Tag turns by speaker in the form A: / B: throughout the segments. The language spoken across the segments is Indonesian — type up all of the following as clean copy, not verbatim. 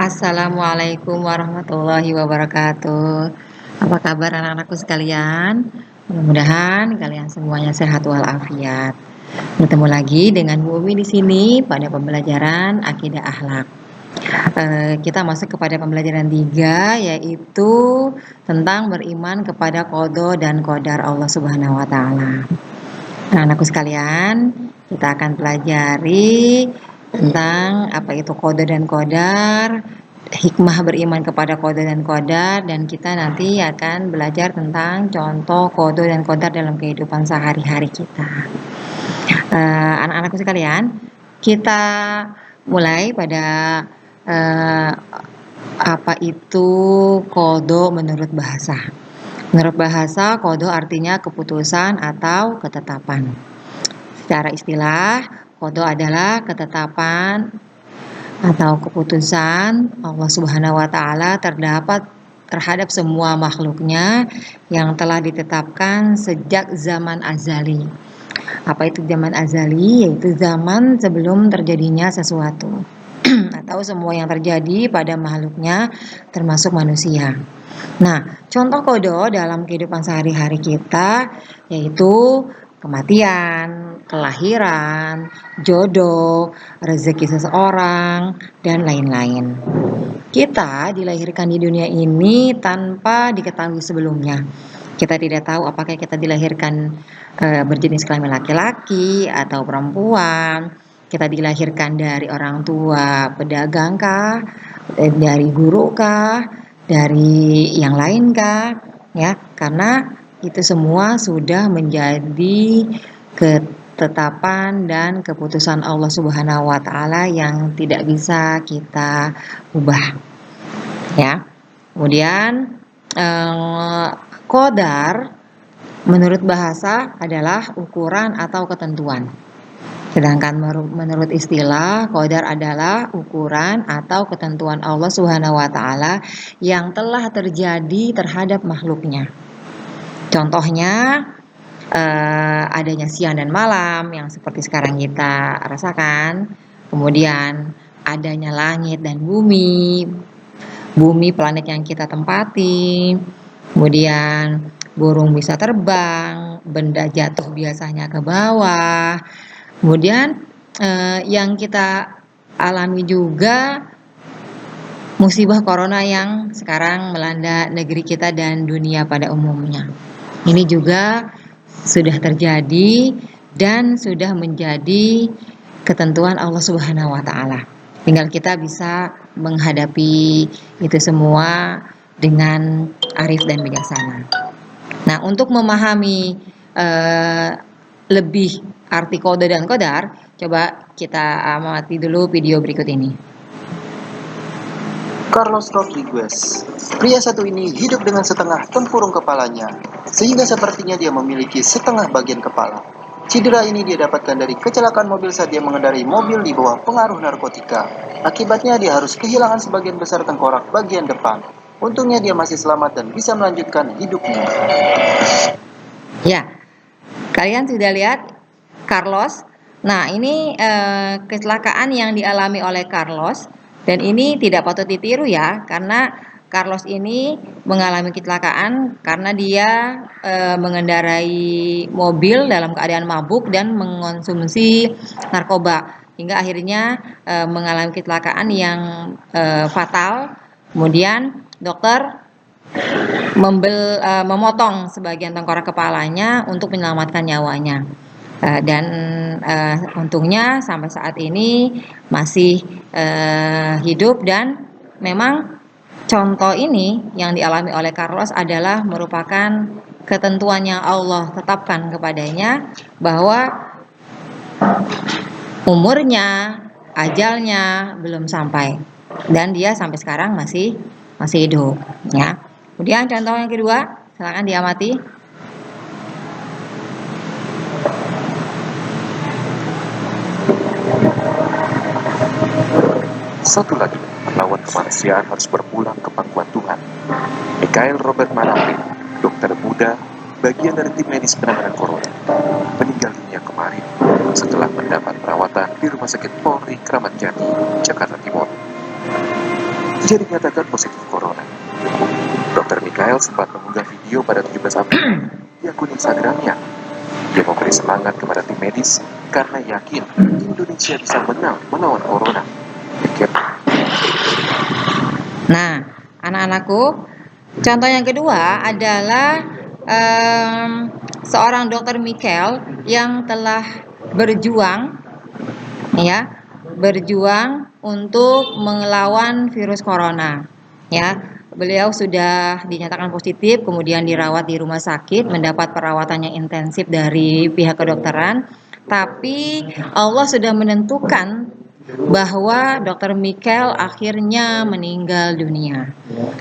A: Assalamualaikum warahmatullahi wabarakatuh. Apa kabar anak-anakku sekalian? Mudah-mudahan kalian semuanya sehat walafiat. Bertemu lagi dengan Bu Umi di sini pada pembelajaran akidah akhlak. Kita masuk kepada pembelajaran 3, yaitu tentang beriman kepada qada dan qadar Allah Subhanahu wa taala. Nah, anakku sekalian, kita akan pelajari tentang apa itu qada dan qadar, hikmah beriman kepada qada dan qadar, dan kita nanti akan belajar tentang contoh qada dan qadar dalam kehidupan sehari-hari kita. Anak-anakku sekalian, kita mulai pada apa itu qada menurut bahasa. Menurut bahasa, qada artinya keputusan atau ketetapan. Secara istilah, qada adalah ketetapan atau keputusan Allah Subhanahu wa taala terhadap semua makhluknya yang telah ditetapkan sejak zaman azali. Apa itu zaman azali? Yaitu zaman sebelum terjadinya sesuatu atau semua yang terjadi pada makhluknya termasuk manusia. Nah, contoh qada dalam kehidupan sehari-hari kita yaitu kematian, kelahiran, jodoh, rezeki seseorang, dan lain-lain. Kita dilahirkan di dunia ini tanpa diketahui sebelumnya. Kita tidak tahu apakah kita dilahirkan berjenis kelamin laki-laki atau perempuan. Kita dilahirkan dari orang tua pedagang kah, dari guru kah, dari yang lain kah, ya, karena itu semua sudah menjadi ketetapan dan keputusan Allah Subhanahu wa taala yang tidak bisa kita ubah, ya. Kemudian qadar menurut bahasa adalah ukuran atau ketentuan. Sedangkan menurut istilah, qadar adalah ukuran atau ketentuan Allah Subhanahu wa taala yang telah terjadi terhadap makhluknya. Contohnya adanya siang dan malam yang seperti sekarang kita rasakan. Kemudian adanya langit dan bumi planet yang kita tempati. Kemudian burung bisa terbang, benda jatuh biasanya ke bawah. Kemudian yang kita alami juga musibah corona yang sekarang melanda negeri kita dan dunia pada umumnya. Ini juga sudah terjadi dan sudah menjadi ketentuan Allah Subhanahu wa taala. Tinggal kita bisa menghadapi itu semua dengan arif dan bijaksana. Nah, untuk memahami lebih arti qada dan qadar, coba kita amati dulu video berikut ini.
B: Carlos Rodriguez. Pria satu ini hidup dengan setengah tempurung kepalanya, sehingga sepertinya dia memiliki setengah bagian kepala. Cedera ini dia dapatkan dari kecelakaan mobil saat dia mengendarai mobil di bawah pengaruh narkotika. Akibatnya dia harus kehilangan sebagian besar tengkorak bagian depan. Untungnya dia masih selamat dan bisa melanjutkan hidupnya.
A: Ya, kalian sudah lihat Carlos? Nah, ini kecelakaan yang dialami oleh Carlos. Dan ini tidak patut ditiru ya, karena Carlos ini mengalami kecelakaan karena dia mengendarai mobil dalam keadaan mabuk dan mengonsumsi narkoba, hingga akhirnya mengalami kecelakaan yang fatal. Kemudian dokter memotong sebagian tengkorak kepalanya untuk menyelamatkan nyawanya. Dan untungnya sampai saat ini masih hidup, dan memang contoh ini yang dialami oleh Carlos adalah merupakan ketentuan yang Allah tetapkan kepadanya bahwa umurnya, ajalnya belum sampai, dan dia sampai sekarang masih hidup, ya. Kemudian contoh yang kedua, silakan diamati.
C: Satu lagi, melawan kemanusiaan harus berpulang ke pangkuan Tuhan. Mikael Robert Manapin, dokter muda, bagian dari tim medis penanganan corona, meninggal dunia kemarin setelah mendapat perawatan di Rumah Sakit Polri Kramat Jati, Jakarta Timur. Dia dinyatakan positif corona. Dr. Michael sempat mengunggah video pada 17 April di akun Instagramnya. Dia memberi semangat kepada tim medis karena yakin Indonesia bisa menang melawan corona.
A: Nah, anak-anakku, contoh yang kedua adalah seorang dokter Michael yang telah berjuang untuk melawan virus corona. Ya, beliau sudah dinyatakan positif, kemudian dirawat di rumah sakit, mendapat perawatan yang intensif dari pihak kedokteran. Tapi Allah sudah menentukan bahwa dokter Michael akhirnya meninggal dunia.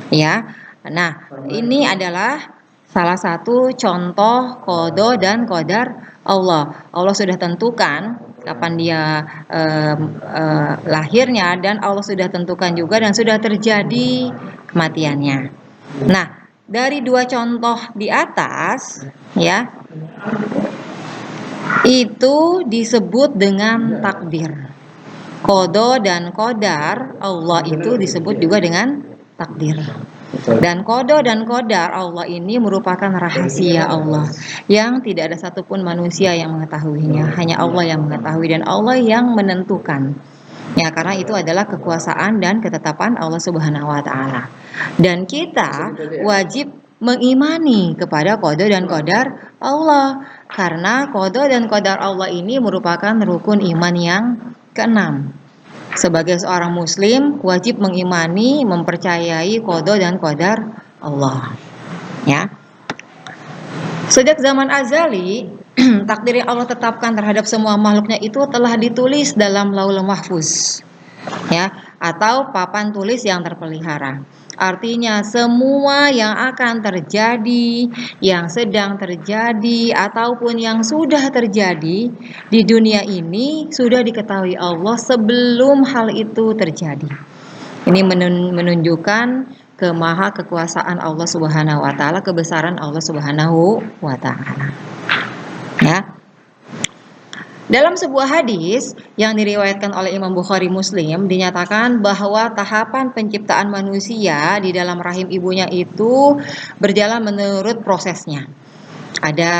A: Ya, nah ini adalah salah satu contoh qada dan qadar Allah. Allah sudah tentukan kapan dia lahirnya, dan Allah sudah tentukan juga dan sudah terjadi kematiannya. Nah, dari dua contoh di atas ya, itu disebut dengan takdir. Qada dan qadar Allah itu disebut juga dengan takdir. Dan qada dan qadar Allah ini merupakan rahasia Allah yang tidak ada satupun manusia yang mengetahuinya, hanya Allah yang mengetahui dan Allah yang menentukan. Ya, karena itu adalah kekuasaan dan ketetapan Allah Subhanahu wa taala. Dan kita wajib mengimani kepada qada dan qadar Allah, karena qada dan qadar Allah ini merupakan rukun iman yang keenam. Sebagai seorang muslim wajib mengimani, mempercayai qada dan qadar Allah. Ya. Sejak zaman azali, takdir yang Allah tetapkan terhadap semua makhluknya itu telah ditulis dalam Lauhul Mahfuz. Ya, atau papan tulis yang terpelihara. Artinya semua yang akan terjadi, yang sedang terjadi, ataupun yang sudah terjadi di dunia ini sudah diketahui Allah sebelum hal itu terjadi. Ini menunjukkan kemaha kekuasaan Allah Subhanahu wa taala, kebesaran Allah Subhanahu wa taala. Ya. Dalam sebuah hadis yang diriwayatkan oleh Imam Bukhari Muslim, dinyatakan bahwa tahapan penciptaan manusia di dalam rahim ibunya itu berjalan menurut prosesnya. Ada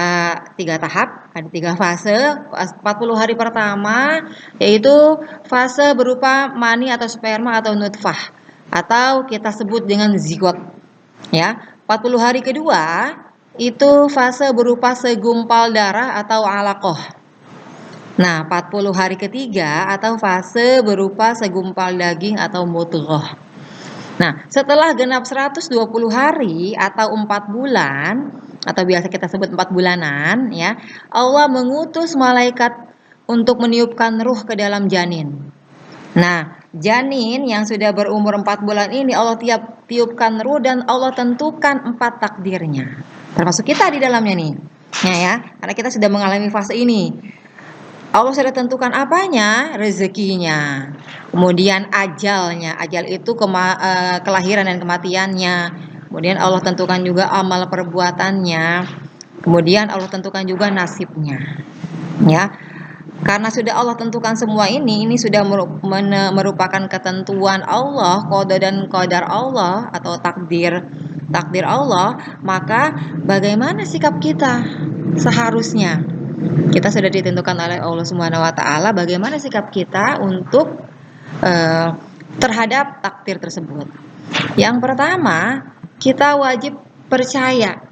A: 3 tahap, ada 3 fase. 40 hari pertama yaitu fase berupa mani atau sperma atau nutfah, atau kita sebut dengan zigot. Ya, 40 hari kedua itu fase berupa segumpal darah atau alaqah. Nah, 40 hari ketiga atau fase berupa segumpal daging atau mudghah. Nah, setelah genap 120 hari atau 4 bulan, atau biasa kita sebut 4 bulanan ya, Allah mengutus malaikat untuk meniupkan ruh ke dalam janin. Nah, janin yang sudah berumur 4 bulan ini Allah tiupkan ruh dan Allah tentukan 4 takdirnya. Termasuk kita di dalamnya nih. Ya, karena kita sudah mengalami fase ini. Allah sudah tentukan apanya? Rezekinya. Kemudian ajalnya. Ajal itu kelahiran dan kematiannya. Kemudian Allah tentukan juga amal perbuatannya. Kemudian Allah tentukan juga nasibnya. Ya. Karena sudah Allah tentukan semua ini sudah merupakan ketentuan Allah, qada dan qadar Allah atau takdir Allah, maka bagaimana sikap kita seharusnya? Kita sudah ditentukan oleh Allah Subhanahu wa taala, bagaimana sikap kita untuk terhadap takdir tersebut. Yang pertama, kita wajib percaya,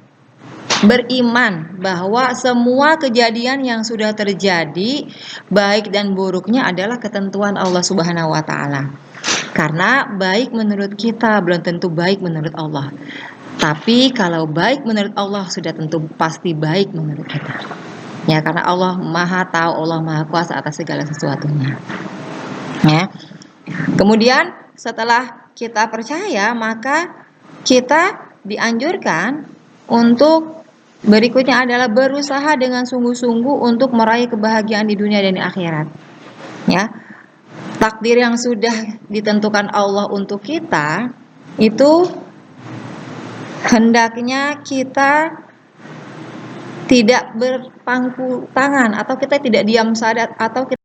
A: beriman bahwa semua kejadian yang sudah terjadi, baik dan buruknya adalah ketentuan Allah Subhanahu wa taala. Karena baik menurut kita belum tentu baik menurut Allah. Tapi kalau baik menurut Allah sudah tentu pasti baik menurut kita. Ya, karena Allah Maha tahu, Allah Maha kuasa atas segala sesuatunya. Ya. Kemudian setelah kita percaya, maka kita dianjurkan untuk berikutnya adalah berusaha dengan sungguh-sungguh untuk meraih kebahagiaan di dunia dan di akhirat. Ya. Takdir yang sudah ditentukan Allah untuk kita itu hendaknya kita tidak berpangku tangan, atau kita tidak diam saja, atau kita